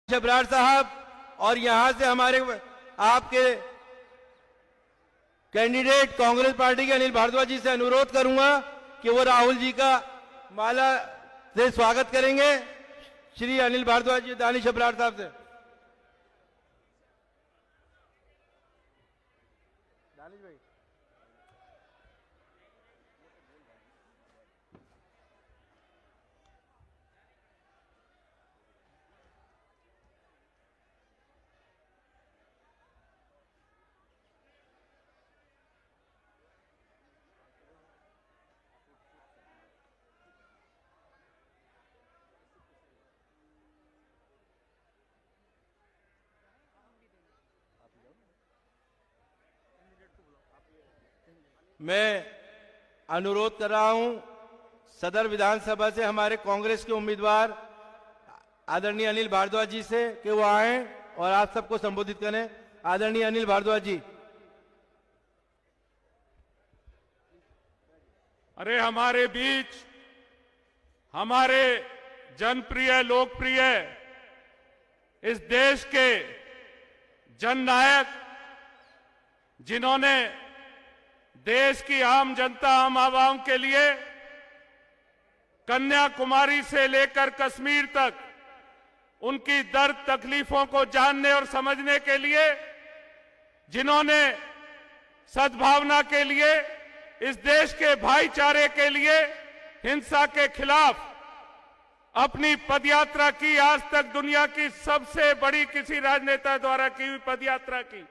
जबरार साहब और यहां से हमारे आपके कैंडिडेट कांग्रेस पार्टी के अनिल भारद्वाज जी से अनुरोध करूंगा कि वो राहुल जी का माला से स्वागत करेंगे। श्री अनिल भारद्वाज जी दानिश जबरार साहब से। दानिश भाई मैं अनुरोध कर रहा हूं सदर विधानसभा से हमारे कांग्रेस के उम्मीदवार आदरणीय अनिल भारद्वाज जी से कि वो आए और आप सबको संबोधित करें। आदरणीय अनिल भारद्वाज जी। अरे हमारे बीच हमारे जनप्रिय लोकप्रिय इस देश के जननायक जिन्होंने देश की आम जनता आम आवाम के लिए कन्याकुमारी से लेकर कश्मीर तक उनकी दर्द तकलीफों को जानने और समझने के लिए, जिन्होंने सद्भावना के लिए, इस देश के भाईचारे के लिए, हिंसा के खिलाफ अपनी पदयात्रा की, आज तक दुनिया की सबसे बड़ी किसी राजनेता द्वारा की हुई पदयात्रा की,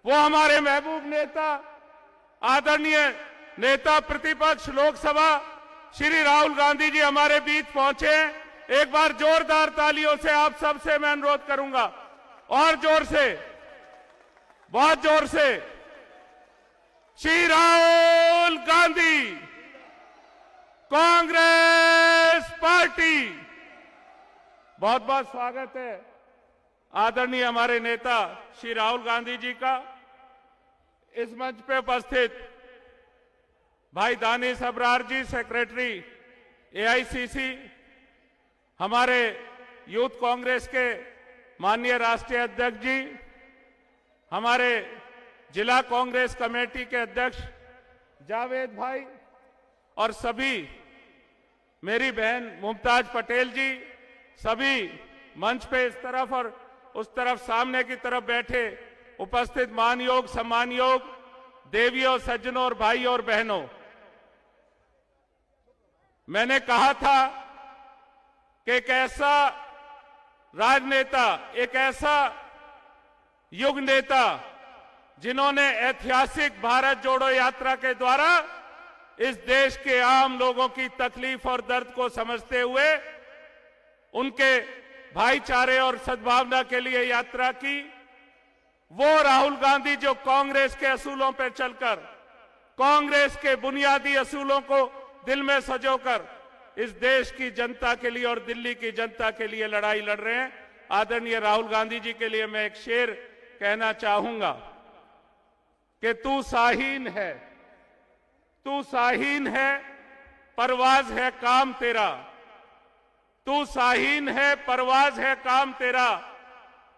वो हमारे महबूब नेता आदरणीय नेता प्रतिपक्ष लोकसभा श्री राहुल गांधी जी हमारे बीच पहुंचे। एक बार जोरदार तालियों से आप सबसे मैं अनुरोध करूंगा, और जोर से, बहुत जोर से, श्री राहुल गांधी कांग्रेस पार्टी। बहुत बहुत स्वागत है आदरणीय हमारे नेता श्री राहुल गांधी जी का। इस मंच पे उपस्थित भाई दानिश जबरार जी, सेक्रेटरी एआईसीसी, हमारे यूथ कांग्रेस के माननीय राष्ट्रीय अध्यक्ष जी, हमारे जिला कांग्रेस कमेटी के अध्यक्ष जावेद भाई, और सभी मेरी बहन मुमताज पटेल जी, सभी मंच पे इस तरफ और उस तरफ सामने की तरफ बैठे उपस्थित मान योग सम्मान योग देवियों, सज्जनों और भाइयों और बहनों, मैंने कहा था कि एक ऐसा राजनेता, एक ऐसा युग नेता जिन्होंने ऐतिहासिक भारत जोड़ो यात्रा के द्वारा इस देश के आम लोगों की तकलीफ और दर्द को समझते हुए उनके भाईचारे और सद्भावना के लिए यात्रा की, वो राहुल गांधी जो कांग्रेस के असूलों पर चलकर, कांग्रेस के बुनियादी असूलों को दिल में सजोकर इस देश की जनता के लिए और दिल्ली की जनता के लिए लड़ाई लड़ रहे हैं। आदरणीय राहुल गांधी जी के लिए मैं एक शेर कहना चाहूंगा कि तू शाहीन है, तू शाहीन है, परवाज है काम तेरा, तू शाहीन है, परवाज है काम तेरा,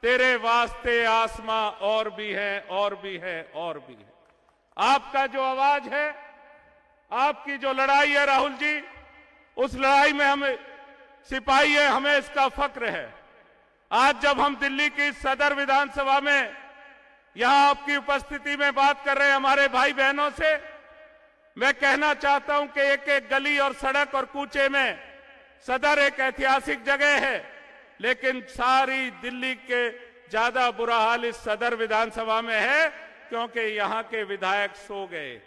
तेरे वास्ते आसमां और भी है, और भी है, और भी है। आपका जो आवाज है, आपकी जो लड़ाई है राहुल जी, उस लड़ाई में हमें सिपाही है, हमें इसका फक्र है। आज जब हम दिल्ली की सदर विधानसभा में यहां आपकी उपस्थिति में बात कर रहे हैं हमारे भाई बहनों से, मैं कहना चाहता हूं कि एक एक गली और सड़क और कूचे में सदर एक ऐतिहासिक जगह है, लेकिन सारी दिल्ली के ज्यादा बुरा हाल इस सदर विधानसभा में है, क्योंकि यहां के विधायक सो गए,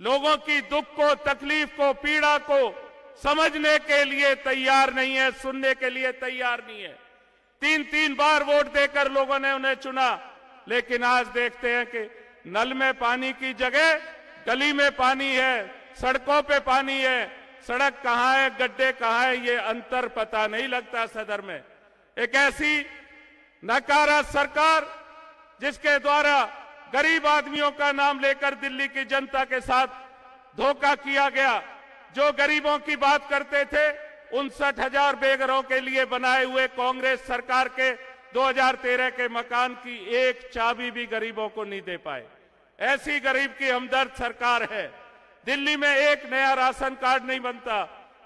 लोगों की दुख को, तकलीफ को, पीड़ा को समझने के लिए तैयार नहीं है, सुनने के लिए तैयार नहीं है। 3-3 बार वोट देकर लोगों ने उन्हें चुना, लेकिन आज देखते हैं कि नल में पानी की जगह गली में पानी है, सड़कों पे पानी है, सड़क कहां है, गड्ढे कहां है, ये अंतर पता नहीं लगता सदर में। एक ऐसी नकारा सरकार जिसके द्वारा गरीब आदमियों का नाम लेकर दिल्ली की जनता के साथ धोखा किया गया, जो गरीबों की बात करते थे 59,000 बेघरों के लिए बनाए हुए कांग्रेस सरकार के 2013 के मकान की एक चाबी भी गरीबों को नहीं दे पाए। ऐसी गरीब की हमदर्द सरकार है। दिल्ली में एक नया राशन कार्ड नहीं बनता,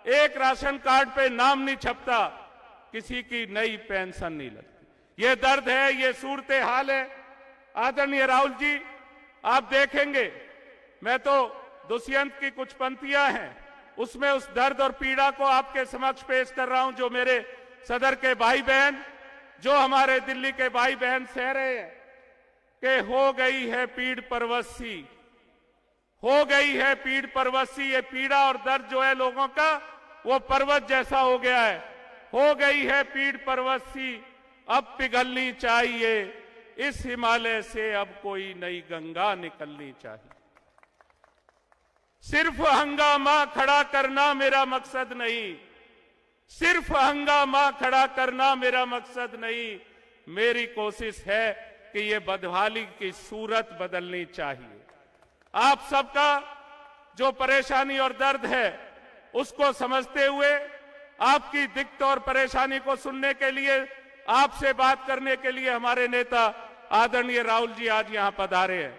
एक राशन कार्ड पे नाम नहीं छपता, किसी की नई पेंशन नहीं लगती। ये दर्द है, ये सूरत हाल है। आदरणीय राहुल जी, आप देखेंगे, मैं तो दुष्यंत की कुछ पंक्तियां हैं, उसमें उस दर्द और पीड़ा को आपके समक्ष पेश कर रहा हूं, जो मेरे सदर के भाई बहन, जो हमारे दिल्ली के भाई बहन सह रहे हैं कि हो गई है पीड़ परवसी, हो गई है पीड़ परवसी। ये पीड़ा और दर्द जो है लोगों का, वो पर्वत जैसा हो गया है। हो गई है पीड़ परवसी, अब पिघलनी चाहिए इस हिमालय से, अब कोई नई गंगा निकलनी चाहिए। सिर्फ हंगामा खड़ा करना मेरा मकसद नहीं, सिर्फ हंगामा खड़ा करना मेरा मकसद नहीं। मेरी कोशिश है कि ये बदहाली की सूरत बदलनी चाहिए। आप सबका जो परेशानी और दर्द है उसको समझते हुए, आपकी दिक्कत और परेशानी को सुनने के लिए, आपसे बात करने के लिए हमारे नेता आदरणीय राहुल जी आज यहां पधारे हैं।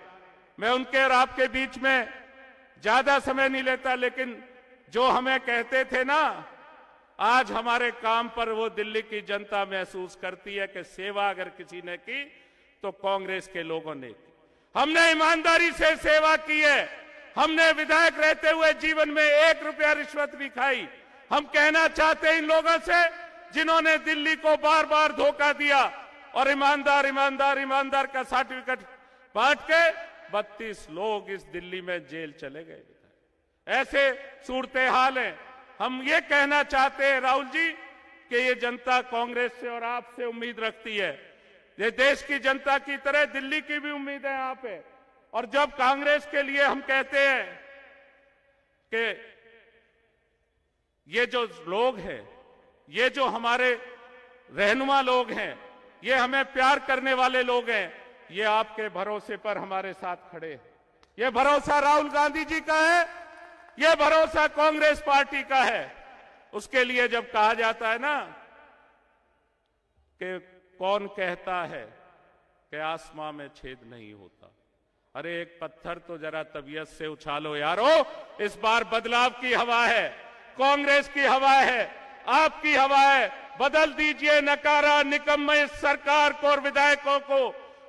मैं उनके और आपके बीच में ज्यादा समय नहीं लेता, लेकिन जो हमें कहते थे ना, आज हमारे काम पर वो दिल्ली की जनता महसूस करती है कि सेवा अगर किसी ने की तो कांग्रेस के लोगों ने की। हमने ईमानदारी से सेवा की है। हमने विधायक रहते हुए जीवन में 1 रुपया रिश्वत नहीं खाई। हम कहना चाहते हैं इन लोगों से जिन्होंने दिल्ली को बार बार धोखा दिया और ईमानदार ईमानदार ईमानदार का सर्टिफिकेट बांट के 32 लोग इस दिल्ली में जेल चले गए। ऐसे सूरत हाल है। हम ये कहना चाहते हैं राहुल जी कि ये जनता कांग्रेस से और आपसे उम्मीद रखती है। ये देश की जनता की तरह दिल्ली की भी उम्मीद है यहाँ पे। और जब कांग्रेस के लिए हम कहते हैं कि ये जो लोग हैं, ये जो हमारे रहनुमा लोग हैं, ये हमें प्यार करने वाले लोग हैं, ये आपके भरोसे पर हमारे साथ खड़े हैं। ये भरोसा राहुल गांधी जी का है, ये भरोसा कांग्रेस पार्टी का है। उसके लिए जब कहा जाता है ना कि कौन कहता है कि आसमां में छेद नहीं होता, अरे एक पत्थर तो जरा तबीयत से उछालो यारो। इस बार बदलाव की हवा है, कांग्रेस की हवा है, आपकी हवा है। बदल दीजिए नकारा निकम्मे इस सरकार को और विधायकों को,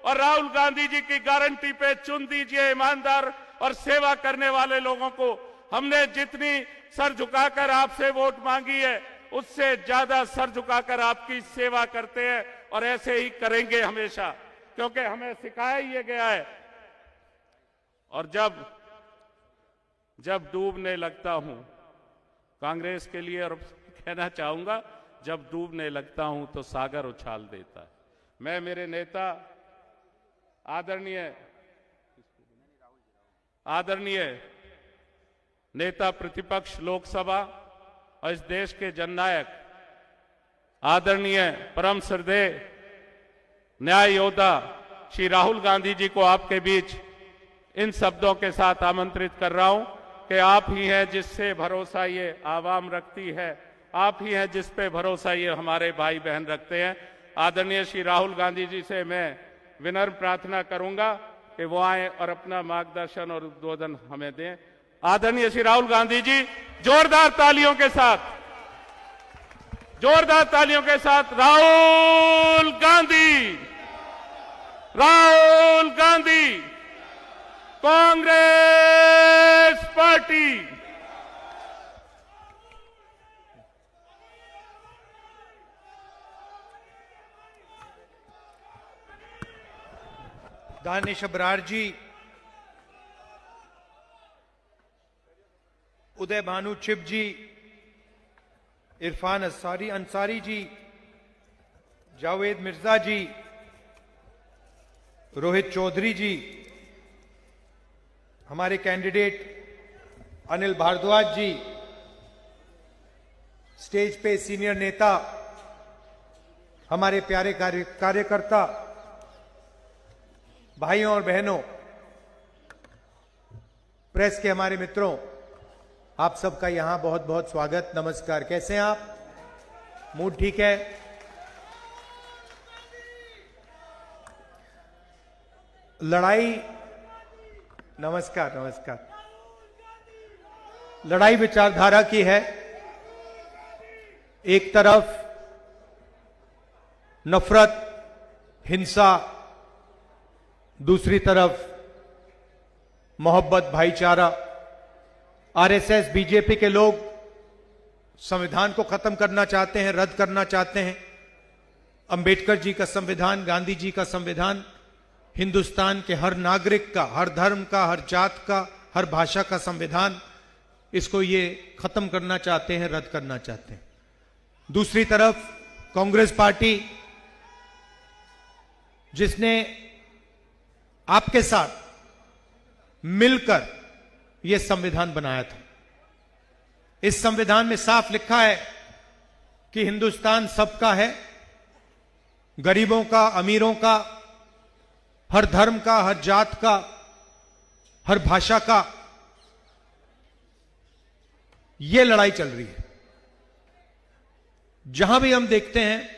और राहुल गांधी जी की गारंटी पे चुन दीजिए ईमानदार और सेवा करने वाले लोगों को। हमने जितनी सर झुकाकर आपसे वोट मांगी है, उससे ज्यादा सर झुकाकर आपकी सेवा करते हैं और ऐसे ही करेंगे हमेशा, क्योंकि हमें सिखाया ही गया है। और जब डूबने लगता हूं, कांग्रेस के लिए और कहना चाहूंगा, जब डूबने लगता हूं तो सागर उछाल देता है। मैं मेरे नेता आदरणीय नेता प्रतिपक्ष लोकसभा और इस देश के जननायक आदरणीय परम श्रद्धेय न्याय योद्धा श्री राहुल गांधी जी को आपके बीच इन शब्दों के साथ आमंत्रित कर रहा हूं कि आप ही हैं जिससे भरोसा ये आवाम रखती है, आप ही हैं जिस पे भरोसा ये हमारे भाई बहन रखते हैं। आदरणीय श्री राहुल गांधी जी से मैं विनम्र प्रार्थना करूंगा कि वो आए और अपना मार्गदर्शन और उद्बोधन हमें दें। आदरणीय श्री राहुल गांधी जी, जोरदार तालियों के साथ, जोरदार तालियों के साथ राहुल गांधी, राहुल गांधी, कांग्रेस पार्टी। दानिश अबरार जी, उदय भानु छिब जी, इरफान अंसारी जी, जावेद मिर्जा जी, रोहित चौधरी जी, हमारे कैंडिडेट अनिल भारद्वाज जी, स्टेज पे सीनियर नेता, हमारे प्यारे कार्यकर्ता भाइयों और बहनों, प्रेस के हमारे मित्रों, आप सबका यहां बहुत बहुत स्वागत, नमस्कार। कैसे हैं आप? मूड ठीक है? लड़ाई, नमस्कार नमस्कार। लड़ाई विचारधारा की है। एक तरफ नफरत, हिंसा, दूसरी तरफ मोहब्बत, भाईचारा। आरएसएस, बीजेपी के लोग संविधान को खत्म करना चाहते हैं, रद्द करना चाहते हैं। अंबेडकर जी का संविधान, गांधी जी का संविधान हिंदुस्तान के हर नागरिक का, हर धर्म का, हर जात का, हर भाषा का संविधान, इसको ये खत्म करना चाहते हैं, रद्द करना चाहते हैं। दूसरी तरफ कांग्रेस पार्टी, जिसने आपके साथ मिलकर यह संविधान बनाया था। इस संविधान में साफ लिखा है कि हिंदुस्तान सबका है, गरीबों का, अमीरों का, हर धर्म का, हर जात का, हर भाषा का। यह लड़ाई चल रही है। जहां भी हम देखते हैं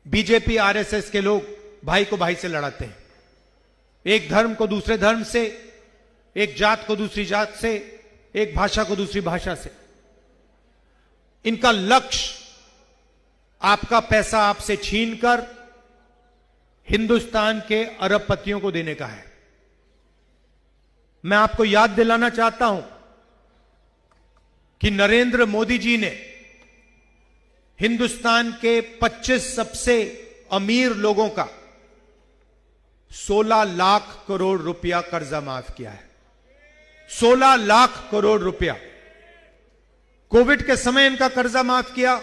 बीजेपी, आरएसएस के लोग भाई को भाई से लड़ाते हैं। एक धर्म को दूसरे धर्म से, एक जात को दूसरी जात से, एक भाषा को दूसरी भाषा से। इनका लक्ष्य आपका पैसा आपसे छीनकर हिंदुस्तान के अरबपतियों को देने का है। मैं आपको याद दिलाना चाहता हूं कि नरेंद्र मोदी जी ने हिंदुस्तान के 25 सबसे अमीर लोगों का 16 लाख करोड़ रुपया कर्जा माफ किया है। 16 लाख करोड़ रुपया कोविड के समय इनका कर्जा माफ किया।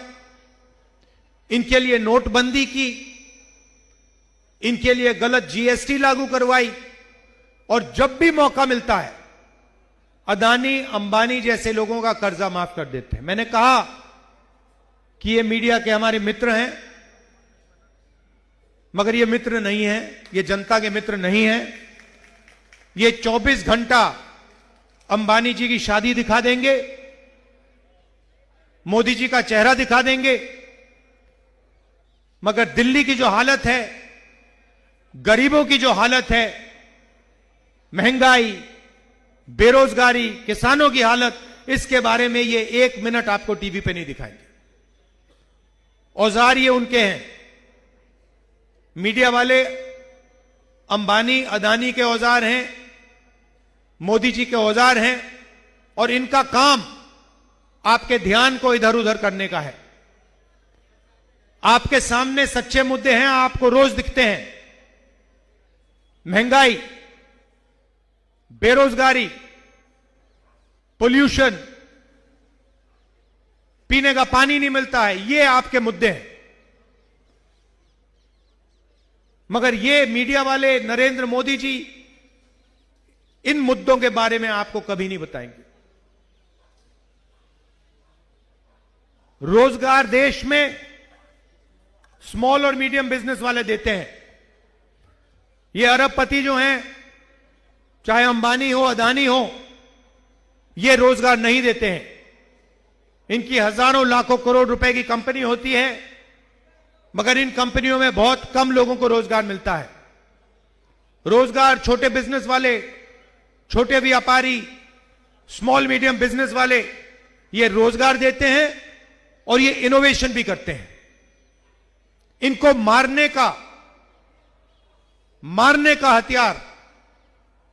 इनके लिए नोटबंदी की, इनके लिए गलत जीएसटी लागू करवाई, और जब भी मौका मिलता है अदानी, अंबानी जैसे लोगों का कर्जा माफ कर देते हैं। मैंने कहा कि ये मीडिया के हमारे मित्र हैं, मगर ये मित्र नहीं है, ये जनता के मित्र नहीं है। ये 24 घंटा अंबानी जी की शादी दिखा देंगे, मोदी जी का चेहरा दिखा देंगे, मगर दिल्ली की जो हालत है, गरीबों की जो हालत है, महंगाई, बेरोजगारी, किसानों की हालत, इसके बारे में ये 1 मिनट आपको टीवी पे नहीं दिखाएंगे। औजार ये उनके हैं, मीडिया वाले अंबानी, अदानी के औजार हैं, मोदी जी के औजार हैं, और इनका काम आपके ध्यान को इधर उधर करने का है। आपके सामने सच्चे मुद्दे हैं, आपको रोज दिखते हैं। महंगाई, बेरोजगारी, पोल्यूशन, पीने का पानी नहीं मिलता है, ये आपके मुद्दे हैं। मगर ये मीडिया वाले, नरेंद्र मोदी जी, इन मुद्दों के बारे में आपको कभी नहीं बताएंगे। रोजगार देश में स्मॉल और मीडियम बिजनेस वाले देते हैं। ये अरबपति जो हैं, चाहे अंबानी हो, अदानी हो, ये रोजगार नहीं देते हैं। इनकी हजारों लाखों करोड़ रुपए की कंपनी होती है, मगर इन कंपनियों में बहुत कम लोगों को रोजगार मिलता है। रोजगार छोटे बिजनेस वाले, छोटे व्यापारी, स्मॉल मीडियम बिजनेस वाले, ये रोजगार देते हैं और ये इनोवेशन भी करते हैं। इनको मारने का हथियार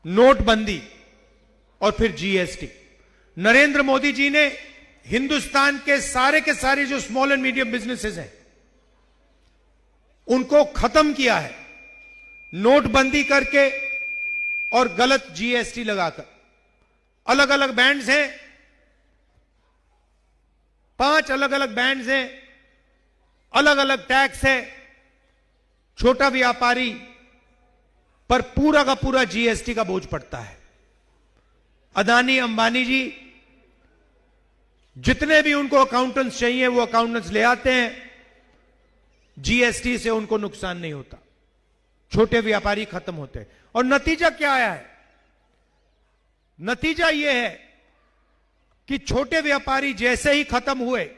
नोटबंदी और फिर जीएसटी। नरेंद्र मोदी जी ने हिंदुस्तान के सारे जो स्मॉल एंड मीडियम बिजनेसेस हैं, उनको खत्म किया है, नोटबंदी करके और गलत जीएसटी लगाकर। अलग अलग बैंड्स हैं, 5 अलग अलग बैंड्स हैं, अलग अलग टैक्स है। छोटा व्यापारी पर पूरा का पूरा जीएसटी का बोझ पड़ता है। अदानी, अंबानी जी जितने भी उनको अकाउंटेंट्स चाहिए वो अकाउंटेंट्स ले आते हैं, जीएसटी से उनको नुकसान नहीं होता, छोटे व्यापारी खत्म होते हैं। और नतीजा क्या आया है? नतीजा यह है कि छोटे व्यापारी जैसे ही खत्म हुए,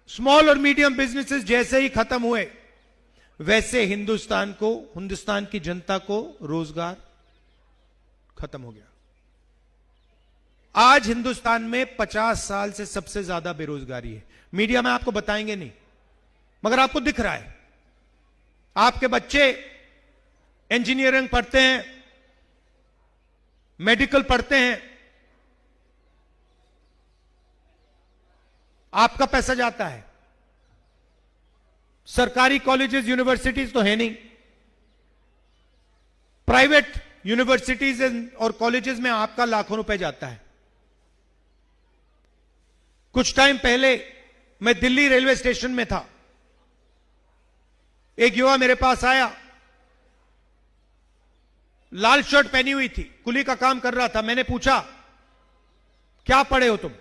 स्मॉल और मीडियम बिजनेसेस जैसे ही खत्म हुए, वैसे हिंदुस्तान की जनता को रोजगार खत्म हो गया। आज हिंदुस्तान में 50 साल से सबसे ज्यादा बेरोजगारी है। मीडिया में आपको बताएंगे नहीं, मगर आपको दिख रहा है। आपके बच्चे इंजीनियरिंग पढ़ते हैं, मेडिकल पढ़ते हैं, आपका पैसा जाता है। सरकारी कॉलेजेस यूनिवर्सिटीज तो है नहीं, प्राइवेट यूनिवर्सिटीज और कॉलेजेस में आपका लाखों रुपए जाता है। कुछ टाइम पहले मैं दिल्ली रेलवे स्टेशन में था, एक युवा मेरे पास आया, लाल शर्ट पहनी हुई थी, कुली का काम कर रहा था। मैंने पूछा, क्या पढ़े हो तुम?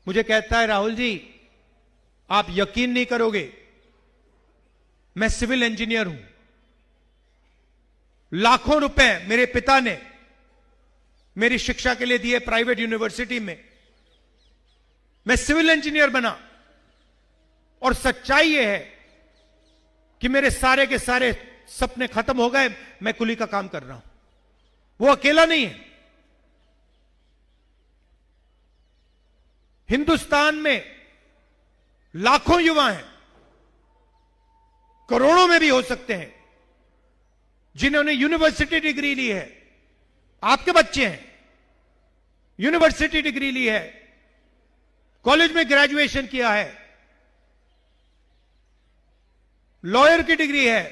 मुझे कहता है, राहुल जी आप यकीन नहीं करोगे, मैं सिविल इंजीनियर हूं। लाखों रुपए मेरे पिता ने मेरी शिक्षा के लिए दिए प्राइवेट यूनिवर्सिटी में, मैं सिविल इंजीनियर बना। और सच्चाई यह है कि मेरे सारे के सारे सपने खत्म हो गए, मैं कुली का काम कर रहा हूं। वो अकेला नहीं है। हिंदुस्तान में लाखों युवा हैं, करोड़ों में भी हो सकते हैं, जिन्होंने यूनिवर्सिटी डिग्री ली है। आपके बच्चे हैं, यूनिवर्सिटी डिग्री ली है, कॉलेज में ग्रेजुएशन किया है, लॉयर की डिग्री है,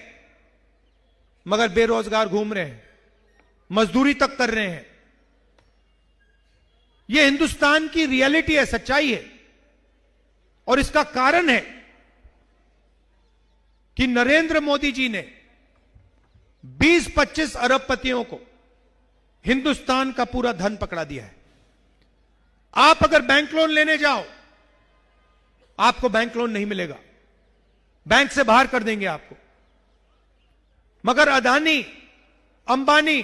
मगर बेरोजगार घूम रहे हैं, मजदूरी तक कर रहे हैं। यह हिंदुस्तान की रियलिटी है, सच्चाई है। और इसका कारण है कि नरेंद्र मोदी जी ने 20-25 अरबपतियों को हिंदुस्तान का पूरा धन पकड़ा दिया है। आप अगर बैंक लोन लेने जाओ, आपको बैंक लोन नहीं मिलेगा, बैंक से बाहर कर देंगे आपको। मगर अदानी, अंबानी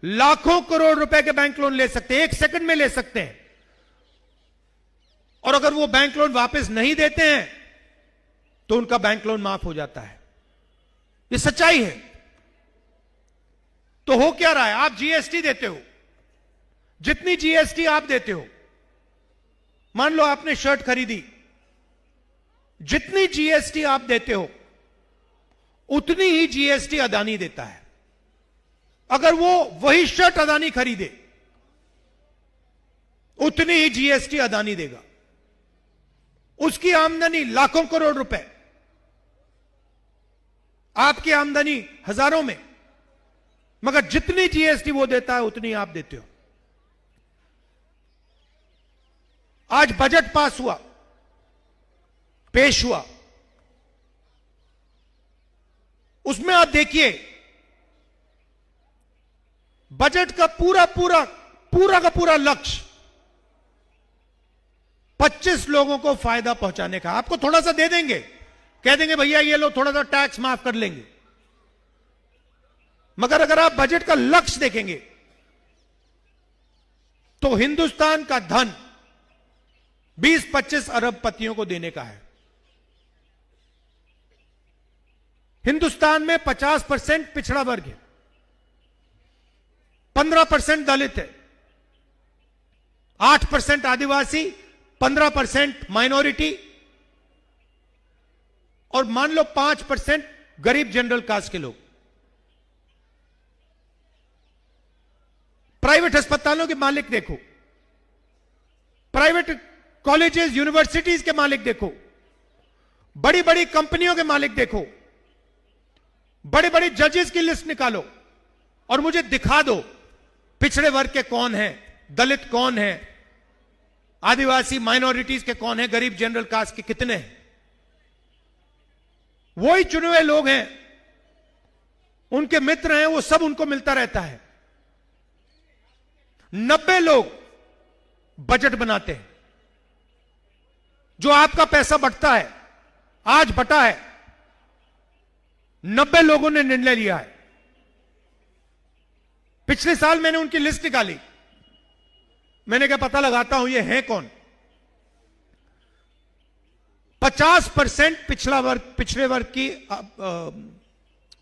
लाखों करोड़ रुपए के बैंक लोन ले सकते हैं, 1 सेकंड में ले सकते हैं। और अगर वो बैंक लोन वापस नहीं देते हैं तो उनका बैंक लोन माफ हो जाता है। ये सच्चाई है। तो हो क्या रहा है? आप जीएसटी देते हो, जितनी जीएसटी आप देते हो, मान लो आपने शर्ट खरीदी, जितनी जीएसटी आप देते हो उतनी ही जीएसटी अदानी देता है। अगर वो वही शर्ट अदानी खरीदे, उतनी ही जीएसटी अदानी देगा। उसकी आमदनी लाखों करोड़ रुपए, आपकी आमदनी हजारों में, मगर जितनी जीएसटी वो देता है उतनी आप देते हो। आज बजट पास हुआ, पेश हुआ, उसमें आप देखिए बजट का पूरा का पूरा लक्ष्य 25 लोगों को फायदा पहुंचाने का। आपको थोड़ा सा दे देंगे, कह देंगे भैया ये लो थोड़ा सा टैक्स माफ कर लेंगे। मगर अगर आप बजट का लक्ष्य देखेंगे तो हिंदुस्तान का धन 20-25 अरबपतियों को देने का है। हिंदुस्तान में 50% पिछड़ा वर्ग है, 15% दलित है, 8% आदिवासी, 15% माइनॉरिटी और मान लो 5% गरीब जनरल कास्ट के लोग। प्राइवेट अस्पतालों के मालिक देखो, प्राइवेट कॉलेजेस यूनिवर्सिटीज के मालिक देखो, बड़ी बड़ी कंपनियों के मालिक देखो, बड़े बड़े जजेस की लिस्ट निकालो और मुझे दिखा दो पिछड़े वर्ग के कौन हैं, दलित कौन है, आदिवासी माइनॉरिटीज के कौन है, गरीब जनरल कास्ट के कितने हैं। वही चुने हुए लोग हैं, उनके मित्र हैं, वो सब उनको मिलता रहता है। 90 लोग बजट बनाते हैं। जो आपका पैसा बंटता है, आज बटा है, 90 लोगों ने निर्णय लिया है। पिछले साल मैंने उनकी लिस्ट निकाली, मैंने क्या पता लगाता हूं ये है कौन। 50% पिछड़े वर्ग की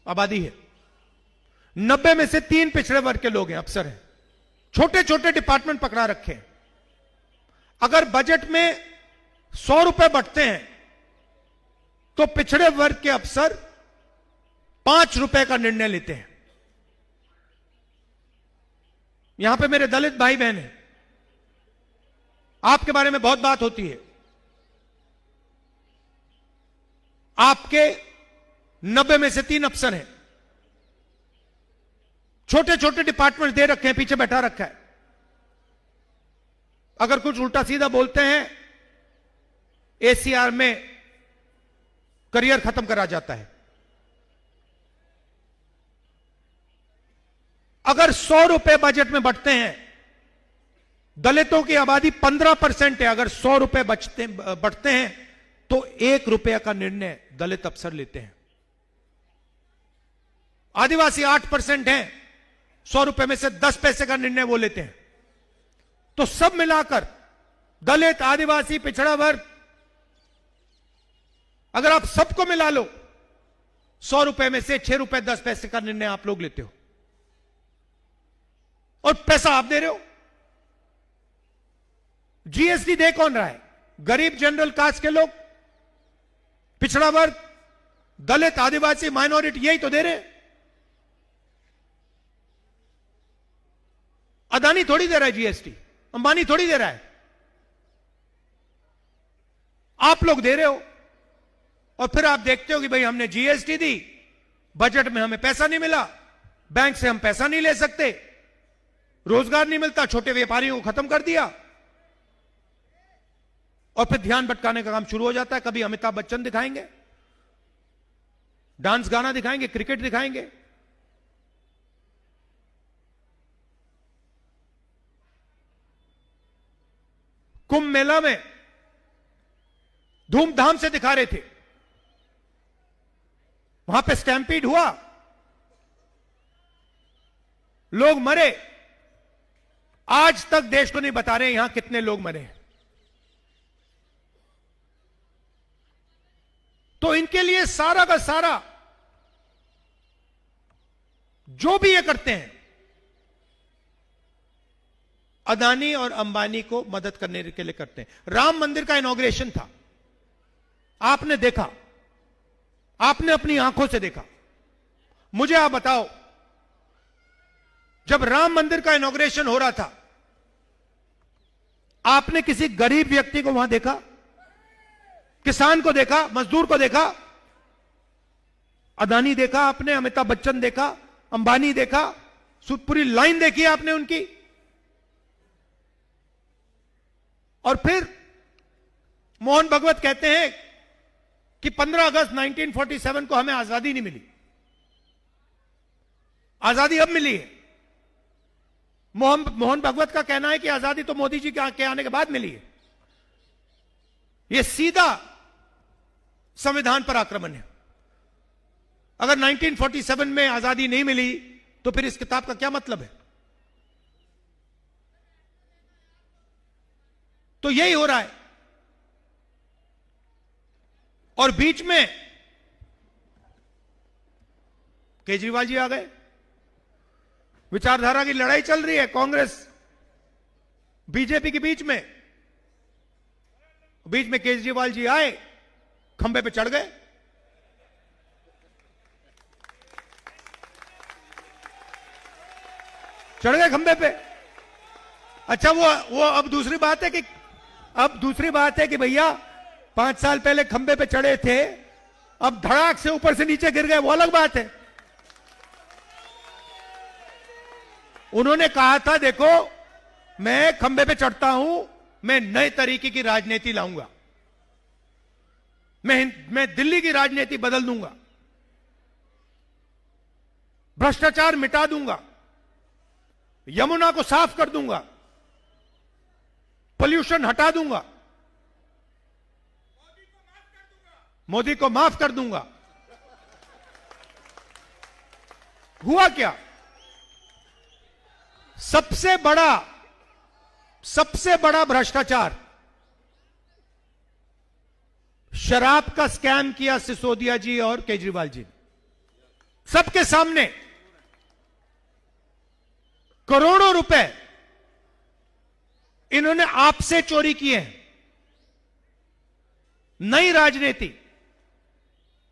आबादी है। 90 में से 3 पिछड़े वर्ग के लोग हैं, अफसर हैं। छोटे छोटे डिपार्टमेंट पकड़ा रखे हैं। अगर बजट में 100 रुपए बढ़ते हैं तो पिछड़े वर्ग के अफसर 5 रुपए का निर्णय लेते हैं। यहां पे मेरे दलित भाई बहन हैं, आपके बारे में बहुत बात होती है। आपके 90 में से 3 अफसर हैं, छोटे छोटे डिपार्टमेंट दे रखे हैं, पीछे बैठा रखा है। अगर कुछ उल्टा सीधा बोलते हैं, एसीआर में करियर खत्म करा जाता है। अगर 100 रुपए बजट में बढ़ते हैं, दलितों की आबादी 15% है, अगर 100 रुपए बढ़ते हैं तो 1 रुपया का निर्णय दलित अफसर लेते हैं। आदिवासी 8% हैं, 100 रुपए में से 10 पैसे का निर्णय वो लेते हैं। तो सब मिलाकर दलित, आदिवासी, पिछड़ा वर्ग, अगर आप सबको मिला लो, 100 रुपए में से 6 रुपए 10 पैसे का निर्णय आप लोग लेते हो, और पैसा आप दे रहे हो। जीएसटी दे कौन रहा है? गरीब, जनरल कास्ट के लोग, पिछड़ा वर्ग, दलित, आदिवासी, माइनॉरिटी, यही तो दे रहे हैं। अदानी थोड़ी दे रहा है जीएसटी, अंबानी थोड़ी दे रहा है, आप लोग दे रहे हो। और फिर आप देखते हो कि भाई हमने जीएसटी दी, बजट में हमें पैसा नहीं मिला, बैंक से हम पैसा नहीं ले सकते, रोजगार नहीं मिलता, छोटे व्यापारियों को खत्म कर दिया, और फिर ध्यान भटकाने का काम शुरू हो जाता है। कभी अमिताभ बच्चन दिखाएंगे, डांस गाना दिखाएंगे, क्रिकेट दिखाएंगे। कुंभ मेला में धूमधाम से दिखा रहे थे, वहां पे स्टैम्पीड हुआ, लोग मरे। आज तक देश को नहीं बता रहे यहां कितने लोग मरे। तो इनके लिए सारा का सारा जो भी ये करते हैं, अदानी और अंबानी को मदद करने के लिए करते हैं। राम मंदिर का इनॉग्रेशन था, आपने देखा, आपने अपनी आंखों से देखा। मुझे आप बताओ, जब राम मंदिर का इनॉग्रेशन हो रहा था, आपने किसी गरीब व्यक्ति को वहां देखा? किसान को देखा? मजदूर को देखा? अदानी देखा आपने, अमिताभ बच्चन देखा, अंबानी देखा, पूरी लाइन देखी आपने उनकी। और फिर मोहन भगवत कहते हैं कि 15 अगस्त 1947 को हमें आजादी नहीं मिली, आजादी अब मिली है। मोहन भगवत का कहना है कि आजादी तो मोदी जी के आने के बाद मिली है। यह सीधा संविधान पर आक्रमण है। अगर 1947 में आजादी नहीं मिली तो फिर इस किताब का क्या मतलब है? तो यही हो रहा है। और बीच में केजरीवाल जी आ गए। विचारधारा की लड़ाई चल रही है कांग्रेस बीजेपी के बीच में केजरीवाल जी आए, खंबे पे चढ़ गए। खंबे पे। अच्छा, वो अब दूसरी बात है कि भैया 5 साल पहले खंबे पे चढ़े थे, अब धड़ाक से ऊपर से नीचे गिर गए, वो अलग बात है। उन्होंने कहा था, देखो मैं खंबे पे चढ़ता हूं, मैं नए तरीके की राजनीति लाऊंगा, मैं दिल्ली की राजनीति बदल दूंगा, भ्रष्टाचार मिटा दूंगा, यमुना को साफ कर दूंगा, पोल्यूशन हटा दूंगा, मोदी को माफ कर दूंगा। हुआ क्या? सबसे बड़ा सबसे बड़ा भ्रष्टाचार, शराब का स्कैम किया सिसोदिया जी और केजरीवाल जी ने, सबके सामने। करोड़ों रुपए इन्होंने आपसे चोरी किए हैं। नई राजनीति,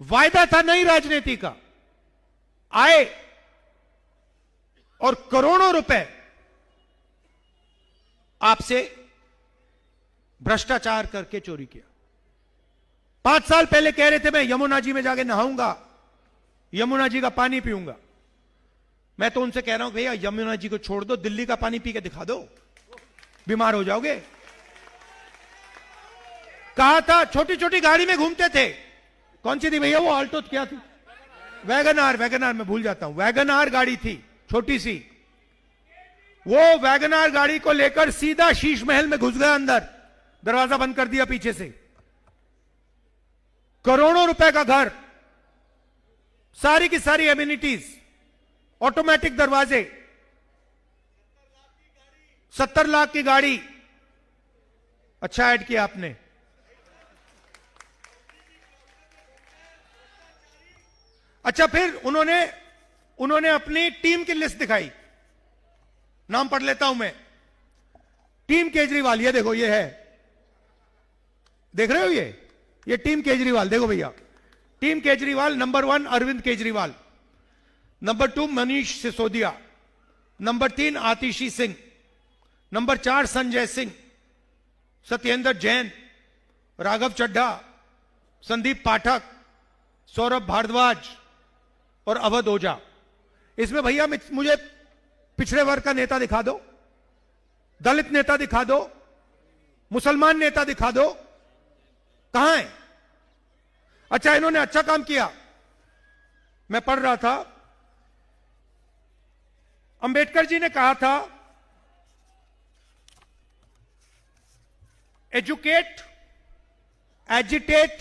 वायदा था नई राजनीति का, आए और करोड़ों रुपए आपसे भ्रष्टाचार करके चोरी किया। 5 साल पहले कह रहे थे मैं यमुना जी में जाके नहाऊंगा, यमुना जी का पानी पीऊंगा। मैं तो उनसे कह रहा हूं भैया यमुना जी को छोड़ दो, दिल्ली का पानी पी के दिखा दो, बीमार हो जाओगे। कहा था छोटी छोटी गाड़ी में घूमते थे, कौन सी थी भैया वो, आल्टो क्या थी, वैगनार, वैगनार मैं भूल जाता हूं, वैगनार गाड़ी थी छोटी सी। वो वैगनार गाड़ी को लेकर सीधा शीश महल में घुस गया अंदर, दरवाजा बंद कर दिया पीछे से। करोड़ों रुपए का घर, सारी की सारी एमिनिटीज, ऑटोमेटिक दरवाजे, 70 लाख की गाड़ी। अच्छा ऐड किया आपने। अच्छा फिर उन्होंने अपनी टीम की लिस्ट दिखाई, नाम पढ़ लेता हूं मैं। टीम केजरीवाल, ये देखो, ये है, देख रहे हो, ये टीम केजरीवाल देखो भैया। Team Kejriwal, number 1 Arvind Kejriwal, number 2 Manish Sisodia, number 3 Atishi Singh, number 4 Sanjay Singh, Satyendra Jain, Raghav Chadha, Sandeep Pathak, Saurabh Bharadwaj और अवध ओझा। इसमें भैया मुझे पिछड़े वर्ग का नेता दिखा दो, दलित नेता दिखा दो, मुसलमान नेता दिखा दो, कहां है? अच्छा इन्होंने अच्छा काम किया। मैं पढ़ रहा था, अंबेडकर जी ने कहा था एजुकेट, एजिटेट,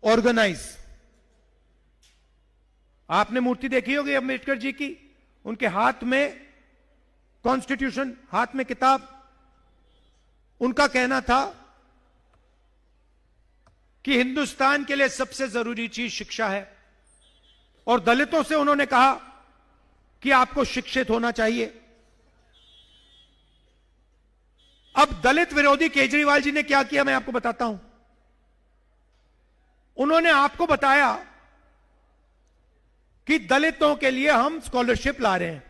ऑर्गेनाइज। आपने मूर्ति देखी होगी अंबेडकर जी की, उनके हाथ में कॉन्स्टिट्यूशन, हाथ में किताब। उनका कहना था कि हिंदुस्तान के लिए सबसे जरूरी चीज शिक्षा है, और दलितों से उन्होंने कहा कि आपको शिक्षित होना चाहिए। अब दलित विरोधी केजरीवाल जी ने क्या किया मैं आपको बताता हूं। उन्होंने आपको बताया कि दलितों के लिए हम स्कॉलरशिप ला रहे हैं।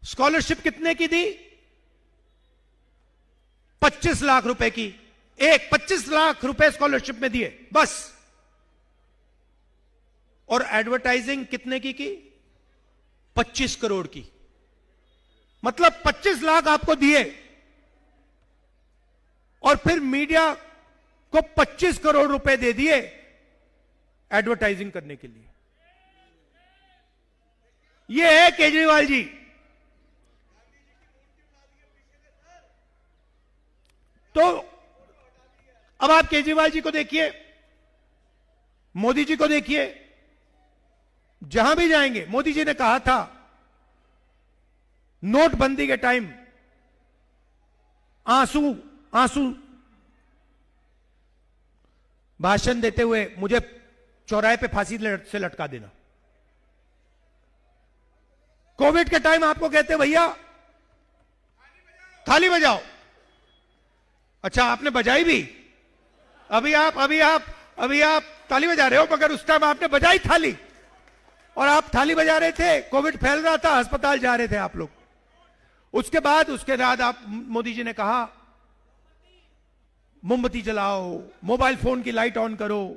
स्कॉलरशिप कितने की दी? 25 लाख रुपए की। 25 लाख रुपए स्कॉलरशिप में दिए बस। और एडवर्टाइजिंग कितने की 25 करोड़ की। मतलब 25 लाख आपको दिए और फिर मीडिया को 25 करोड़ रुपए दे दिए एडवर्टाइजिंग करने के लिए। यह है केजरीवाल जी। तो अब आप केजरीवाल जी को देखिए, मोदी जी को देखिए, जहां भी जाएंगे। मोदी जी ने कहा था नोटबंदी के टाइम आंसू भाषण देते हुए मुझे चौराहे पे फांसी से लटका देना। कोविड के टाइम आपको कहते भैया थाली बजाओ। अच्छा आपने बजाई भी। अभी आप ताली बजा रहे हो, मगर उस टाइम आपने बजाई थाली, और आप थाली बजा रहे थे। कोविड फैल रहा था, अस्पताल जा रहे थे आप लोग। उसके बाद आप मोदी जी ने कहा मोमबत्ती जलाओ, मोबाइल फोन की लाइट ऑन करो,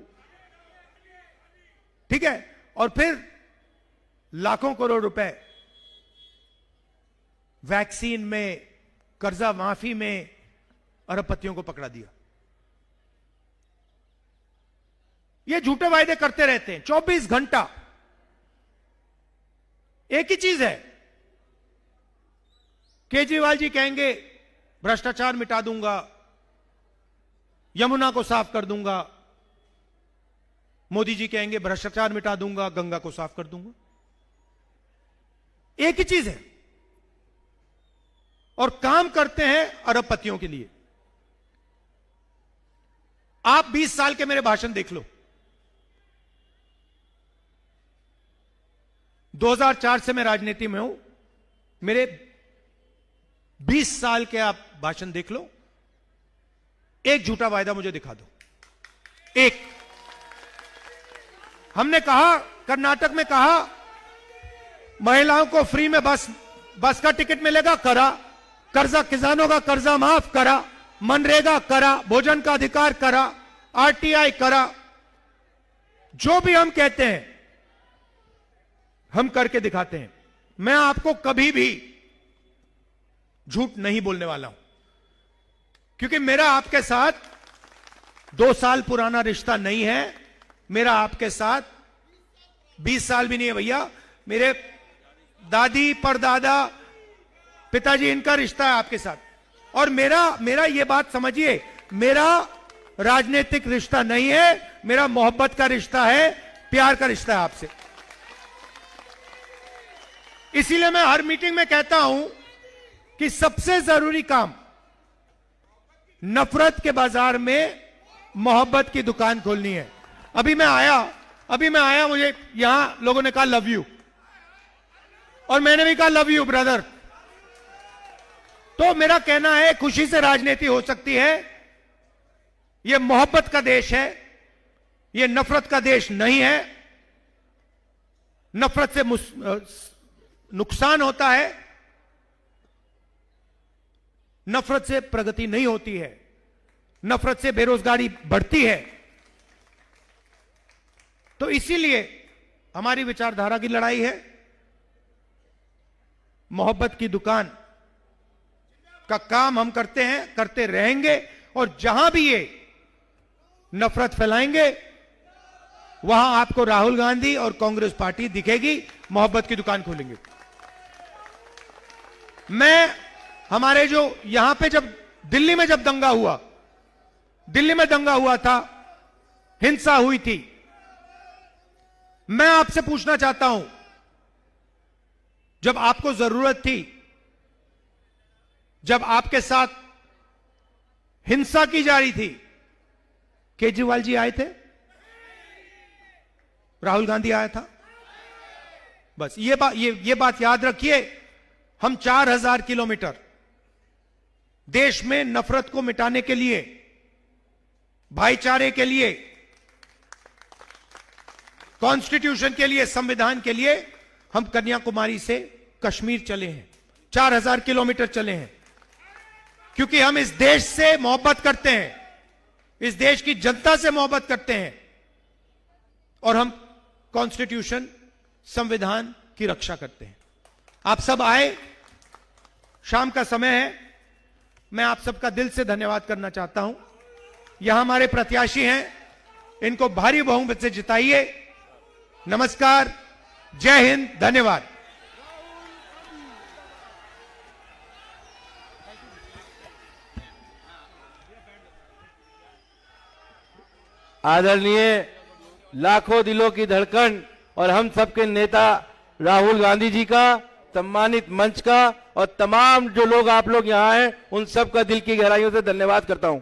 ठीक है। और फिर लाखों करोड़ रुपए वैक्सीन में, कर्जा माफी में अरबपतियों को पकड़ा दिया। ये झूठे वायदे करते रहते हैं 24 घंटा। एक ही चीज है, केजरीवाल जी कहेंगे भ्रष्टाचार मिटा दूंगा, यमुना को साफ कर दूंगा। मोदी जी कहेंगे भ्रष्टाचार मिटा दूंगा, गंगा को साफ कर दूंगा। एक ही चीज है। और काम करते हैं अरबपतियों के लिए। आप 20 साल के मेरे भाषण देख लो। 2004 से मैं राजनीति में हूं, मेरे 20 साल के आप भाषण देख लो, एक झूठा वायदा मुझे दिखा दो, एक। हमने कहा, कर्नाटक में कहा महिलाओं को फ्री में बस का टिकट मिलेगा, करा। कर्जा, किसानों का कर्जा माफ करा। मनरेगा करा। भोजन का अधिकार करा। आरटीआई करा। जो भी हम कहते हैं हम करके दिखाते हैं। मैं आपको कभी भी झूठ नहीं बोलने वाला हूं, क्योंकि मेरा आपके साथ 2 साल पुराना रिश्ता नहीं है। मेरा आपके साथ 20 साल भी नहीं है भैया। मेरे दादी, परदादा, पिताजी, इनका रिश्ता है आपके साथ। और मेरा ये बात समझिए, मेरा राजनीतिक रिश्ता नहीं है, मेरा मोहब्बत का रिश्ता है, प्यार का रिश्ता है आपसे। इसीलिए मैं हर मीटिंग में कहता हूं कि सबसे जरूरी काम नफरत के बाजार में मोहब्बत की दुकान खोलनी है। अभी मैं आया, मुझे यहां लोगों ने कहा लव यू, और मैंने भी कहा लव यू ब्रदर। तो मेरा कहना है, खुशी से राजनीति हो सकती है। यह मोहब्बत का देश है, यह नफरत का देश नहीं है। नफरत से नुकसान होता है, नफरत से प्रगति नहीं होती है, नफरत से बेरोजगारी बढ़ती है। तो इसीलिए हमारी विचारधारा की लड़ाई है। मोहब्बत की दुकान का काम हम करते हैं, करते रहेंगे, और जहां भी ये नफरत फैलाएंगे वहां आपको राहुल गांधी और कांग्रेस पार्टी दिखेगी। मोहब्बत की दुकान खोलेंगे। मैं हमारे जो यहां पे जब दिल्ली में दंगा हुआ था, हिंसा हुई थी, मैं आपसे पूछना चाहता हूं, जब आपको जरूरत थी, जब आपके साथ हिंसा की जा रही थी, केजरीवाल जी आए थे? राहुल गांधी आया था? बस ये बात याद रखिए। हम 4000 किलोमीटर देश में नफरत को मिटाने के लिए, भाईचारे के लिए, कॉन्स्टिट्यूशन के लिए, संविधान के लिए हम कन्याकुमारी से कश्मीर चले हैं। 4000 किलोमीटर चले हैं, क्योंकि हम इस देश से मोहब्बत करते हैं, इस देश की जनता से मोहब्बत करते हैं, और हम कॉन्स्टिट्यूशन, संविधान की रक्षा करते हैं। आप सब आए, शाम का समय है, मैं आप सबका दिल से धन्यवाद करना चाहता हूं। यहां हमारे प्रत्याशी हैं, इनको भारी बहुमत से जिताइए। नमस्कार, जय हिंद, धन्यवाद। आदरणीय लाखों दिलों की धड़कन और हम सबके नेता राहुल गांधी जी का, सम्मानित मंच का, और तमाम जो लोग आप लोग यहाँ हैं, उन सब का दिल की गहराइयों से धन्यवाद करता हूं।